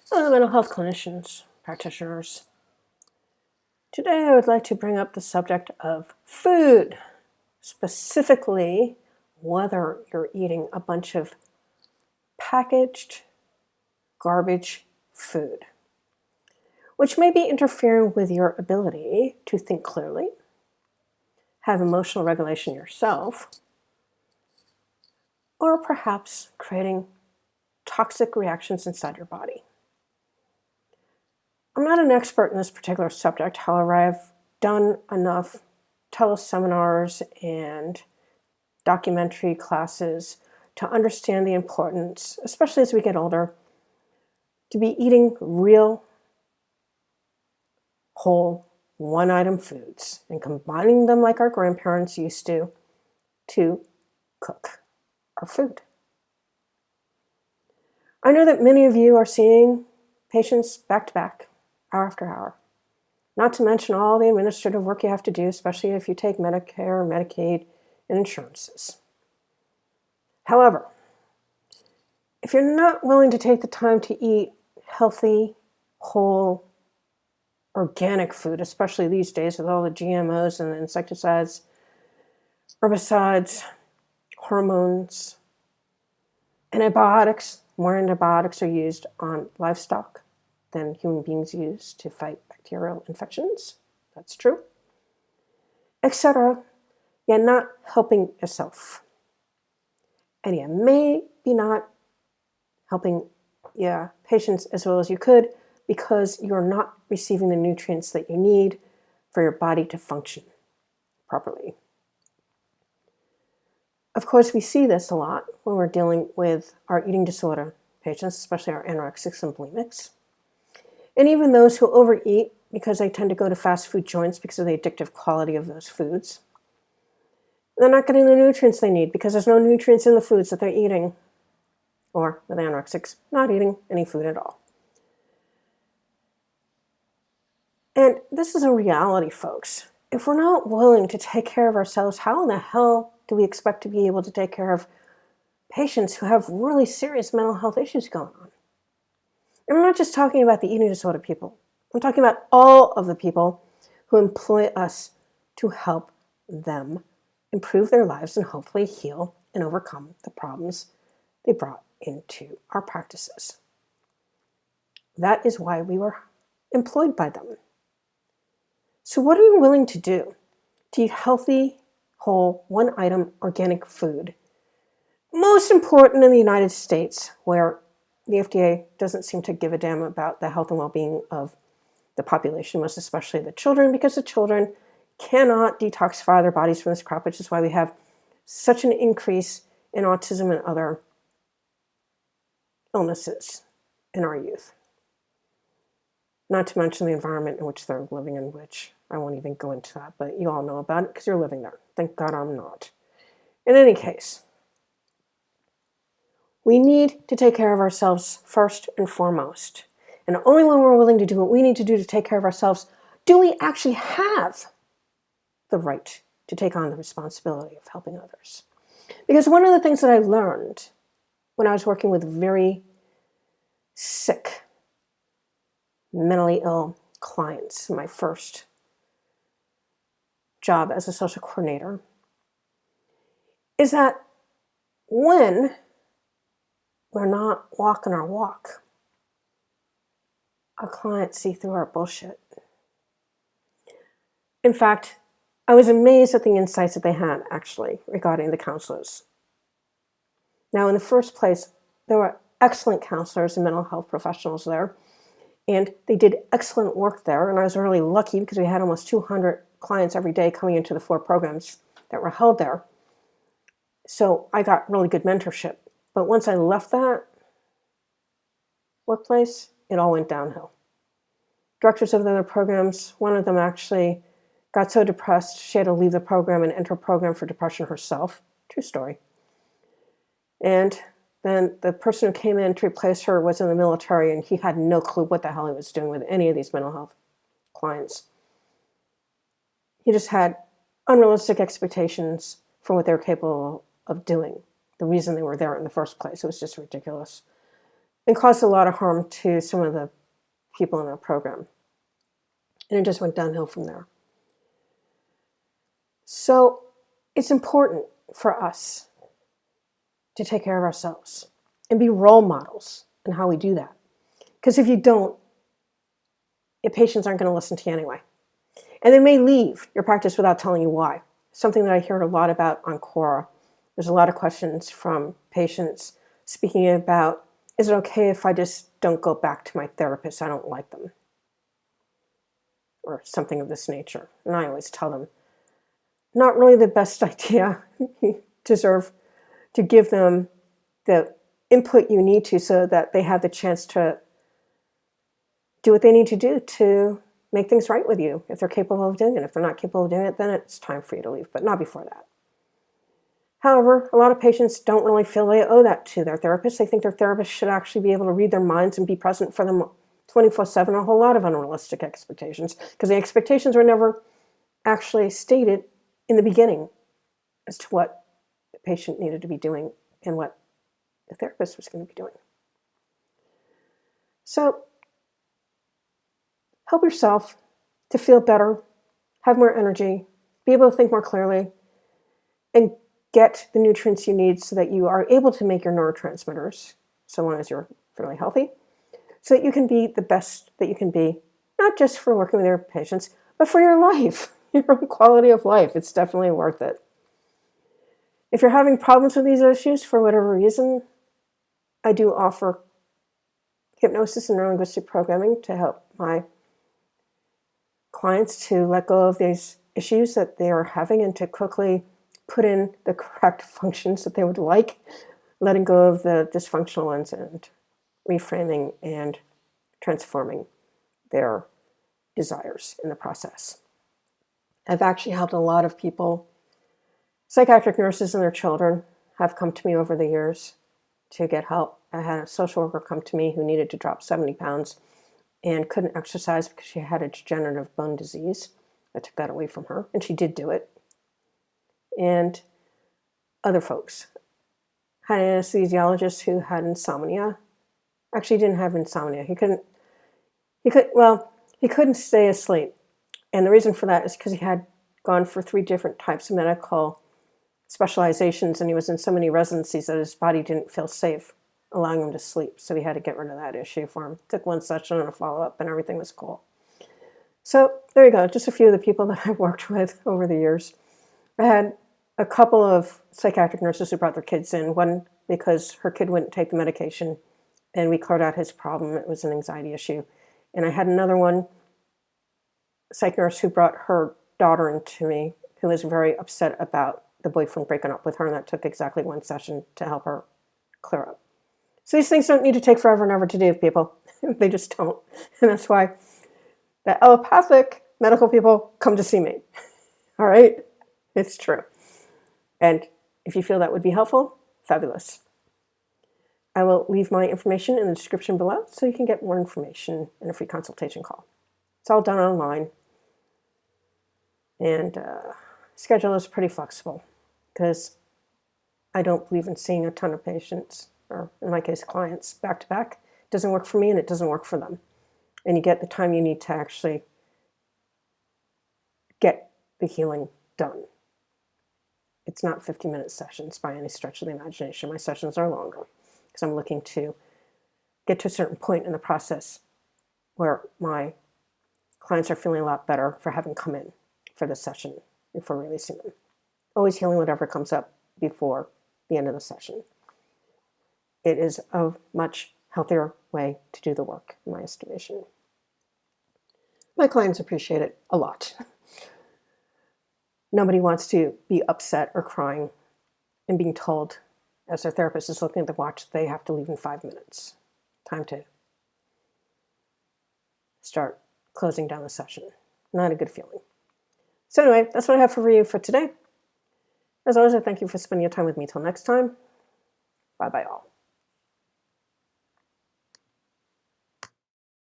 Hello, mental health clinicians, practitioners. Today I would like to bring up the subject of food, specifically whether you're eating a bunch of packaged garbage food, which may be interfering with your ability to think clearly, have emotional regulation yourself, or perhaps creating toxic reactions inside your body. I'm not an expert in this particular subject. However, I've done enough teleseminars and documentary classes to understand the importance, especially as we get older, to be eating real, whole, one-item foods and combining them like our grandparents used to cook our food. I know that many of you are seeing patients back to back, hour after hour. Not to mention all the administrative work you have to do, especially if you take Medicare, Medicaid, and insurances. However, if you're not willing to take the time to eat healthy, whole, organic food, especially these days with all the GMOs and the insecticides, herbicides, hormones, antibiotics, more antibiotics are used on livestock than human beings use to fight bacterial infections. That's true. Etc. You're not helping yourself. And you may be not helping your patients as well as you could because you're not receiving the nutrients that you need for your body to function properly. Of course, we see this a lot when we're dealing with our eating disorder patients, especially our anorexics and bulimics. And even those who overeat because they tend to go to fast food joints because of the addictive quality of those foods. They're not getting the nutrients they need because there's no nutrients in the foods that they're eating. Or with anorexics, not eating any food at all. And this is a reality, folks. If we're not willing to take care of ourselves, how in the hell do we expect to be able to take care of patients who have really serious mental health issues going on? And I'm not just talking about the eating disorder people. I'm talking about all of the people who employ us to help them improve their lives and hopefully heal and overcome the problems they brought into our practices. That is why we were employed by them. So what are you willing to do to eat healthy, whole, one-item organic food? Most important in the United States, where the FDA doesn't seem to give a damn about the health and well-being of the population, most especially the children, because the children cannot detoxify their bodies from this crap, which is why we have such an increase in autism and other illnesses in our youth. Not to mention the environment in which they're living in, which I won't even go into that, but you all know about it because you're living there. Thank God I'm not. In any case, we need to take care of ourselves first and foremost. And only when we're willing to do what we need to do to take care of ourselves do we actually have the right to take on the responsibility of helping others. Because one of the things that I learned when I was working with very sick, mentally ill clients in my first job as a social coordinator is that when we're not walking our walk, our clients see through our bullshit. In fact, I was amazed at the insights that they had actually regarding the counselors. Now, in the first place, there were excellent counselors and mental health professionals there, and they did excellent work there. And I was really lucky because we had almost 200 clients every day coming into the 4 programs that were held there. So I got really good mentorship. But once I left that workplace, it all went downhill. Directors of the other programs, one of them actually got so depressed, she had to leave the program and enter a program for depression herself. True story. And then the person who came in to replace her was in the military, and he had no clue what the hell he was doing with any of these mental health clients. He just had unrealistic expectations for what they were capable of doing, the reason they were there in the first place. It was just ridiculous. and caused a lot of harm to some of the people in our program. And it just went downhill from there. So it's important for us to take care of ourselves and be role models in how we do that. Because if you don't, your patients aren't going to listen to you anyway. And they may leave your practice without telling you why. Something that I hear a lot about on Quora. There's a lot of questions from patients speaking about, is it okay if I just don't go back to my therapist? I don't like them. Or something of this nature. And I always tell them, not really the best idea. You deserve to give them the input you need to so that they have the chance to do what they need to do to make things right with you if they're capable of doing it. If they're not capable of doing it, then it's time for you to leave, but not before that. However, a lot of patients don't really feel they owe that to their therapist. They think their therapist should actually be able to read their minds and be present for them 24/7, a whole lot of unrealistic expectations, because the expectations were never actually stated in the beginning as to what the patient needed to be doing and what the therapist was going to be doing. So help yourself to feel better, have more energy, be able to think more clearly, and get the nutrients you need so that you are able to make your neurotransmitters, so long as you're fairly healthy, so that you can be the best that you can be, not just for working with your patients, but for your life, your own quality of life. It's definitely worth it. If you're having problems with these issues for whatever reason, I do offer hypnosis and neuro-linguistic programming to help my clients to let go of these issues that they are having and to quickly put in the correct functions that they would like, letting go of the dysfunctional ones and reframing and transforming their desires in the process. I've actually helped a lot of people. Psychiatric nurses and their children have come to me over the years to get help. I had a social worker come to me who needed to drop 70 pounds and couldn't exercise because she had a degenerative bone disease. I took that away from her, and she did do it. And other folks had an anesthesiologist who had insomnia. Actually, he didn't have insomnia. He couldn't stay asleep. And the reason for that is because he had gone for 3 different types of medical specializations, and he was in so many residencies that his body didn't feel safe allowing him to sleep. So we had to get rid of that issue for him. Took 1 session and a follow-up, and everything was cool. So there you go, just a few of the people that I've worked with over the years. I had a couple of psychiatric nurses who brought their kids in, one because her kid wouldn't take the medication, and we cleared out his problem. It was an anxiety issue. And I had another one, psych nurse, who brought her daughter into me, who was very upset about the boyfriend breaking up with her, and that took exactly 1 session to help her clear up. So these things don't need to take forever and ever to do, people. They just don't. And that's why the allopathic medical people come to see me. All right? It's true. And if you feel that would be helpful, fabulous. I will leave my information in the description below so you can get more information in a free consultation call. It's all done online. And schedule is pretty flexible because I don't believe in seeing a ton of patients, or in my case, clients, back to back. It doesn't work for me and it doesn't work for them. And you get the time you need to actually get the healing done. It's not 50-minute sessions by any stretch of the imagination. My sessions are longer because I'm looking to get to a certain point in the process where my clients are feeling a lot better for having come in for the session before releasing them. Always healing whatever comes up before the end of the session. It is a much healthier way to do the work, in my estimation. My clients appreciate it a lot. Nobody wants to be upset or crying and being told, as their therapist is looking at the watch, they have to leave in 5 minutes. Time to start closing down the session. Not a good feeling. So anyway, that's what I have for you for today. As always, I thank you for spending your time with me. Till next time, bye-bye all.